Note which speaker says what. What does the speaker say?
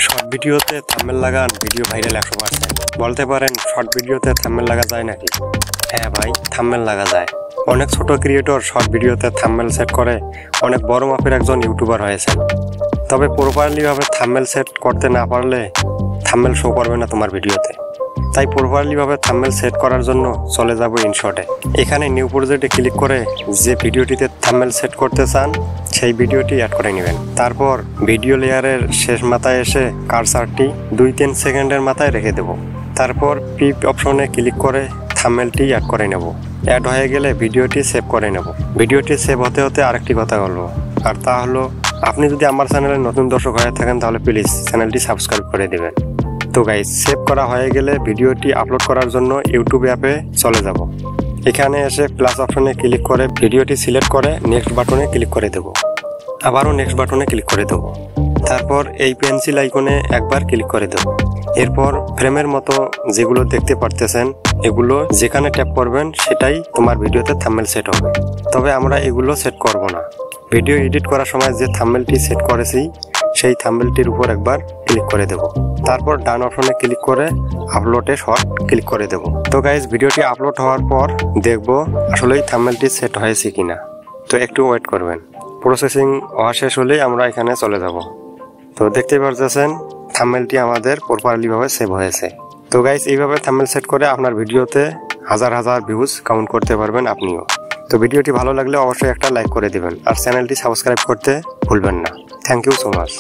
Speaker 1: Short ভিডিওতে thumbnail লাগান, video viral 100%। বলতে পারেন শর্ট ভিডিওতে থাম্বনেল লাগা যায় নাকি? হ্যাঁ ভাই, থাম্বনেল লাগা যায়। অনেক ছোট ক্রিয়েটর শর্ট ভিডিওতে থাম্বনেল সেট করে অনেক বড় মাপের একজন ইউটিউবার হয়েছেন। তবে প্রপারলি ভাবে থাম্বনেল সেট করতে না পারলে থাম্বনেল শো করবে না তোমার ভিডিওতে। তাই প্রপারলি ভাবে থাম্বনেল সেট করার জন্য চলে যাব ইনশটে। এখানে নিউ প্রজেক্টে ক্লিক করে যে ভিডিওটিতে থাম্বনেল সেট করতে চান সেই ভিডিওটি অ্যাড করে নেবেন। তারপর ভিডিও লেয়ারের শেষ মাথায় এসে কার্সারটি 2-3 সেকেন্ডের মাথায় রেখে দেব। তারপর পিপ অপশনে ক্লিক করে থাম্বনেলটি অ্যাড করে নেব। অ্যাড হয়ে গেলে ভিডিওটি সেভ করে নেব। ভিডিওটি সেভ হতে হতে আরেকটি কথা বলবো, আর তা হলো আপনি যদি আমার চ্যানেলে নতুন দর্শক হয়ে থাকেন তাহলে প্লিজ চ্যানেলটি সাবস্ক্রাইব করে দেবেন। তো গাইস, সেভ করা হয়ে গেলে ভিডিওটি আপলোড করার জন্য ইউটিউব অ্যাপে চলে যাব। এখানে এসে প্লাস অপশনে ক্লিক করে ভিডিওটি সিলেক্ট করে নেক্সট বাটনে ক্লিক করে দেব। আবারও নেক্সট বাটনে ক্লিক করে দেব। তারপর এই পেন্সিল আইকনে একবার ক্লিক করে দেব। এরপর ফ্রেমের মতো যেগুলো দেখতে পারতেছেন এগুলো যেখানে ট্যাপ করবেন সেটাই তোমার ভিডিওতে থাম্বনেল সেট হবে। তবে আমরা এগুলো সেট করব না। ভিডিও এডিট করার সময় যে থাম্বনেলটি সেট করেছি সেই থাম্বনেলটির উপর একবার ক্লিক করে দেব। তারপর ডান অপশনে ক্লিক করে আপলোডে শর্ট ক্লিক করে দেব। তো গাইজ, ভিডিওটি আপলোড হওয়ার পর দেখব আসলেই থাম্বনেলটি সেট হয়েছে কিনা। তো একটু ওয়েট করবেন। প্রসেসিং হওয়া শেষ হলেই আমরা এখানে চলে যাব। তো দেখতে পারতেছেন থাম্বনেলটি আমাদের প্রপারলি ভাবে সেভ হয়েছে। তো গাইজ, এইভাবে থাম্বনেল সেট করে আপনার ভিডিওতে হাজার হাজার ভিউজ কাউন্ট করতে পারবেন আপনিও। তো ভিডিওটি ভালো লাগলে অবশ্যই একটা লাইক করে দিবেন আর চ্যানেলটি সাবস্ক্রাইব করতে ভুলবেন না। Thank you so much.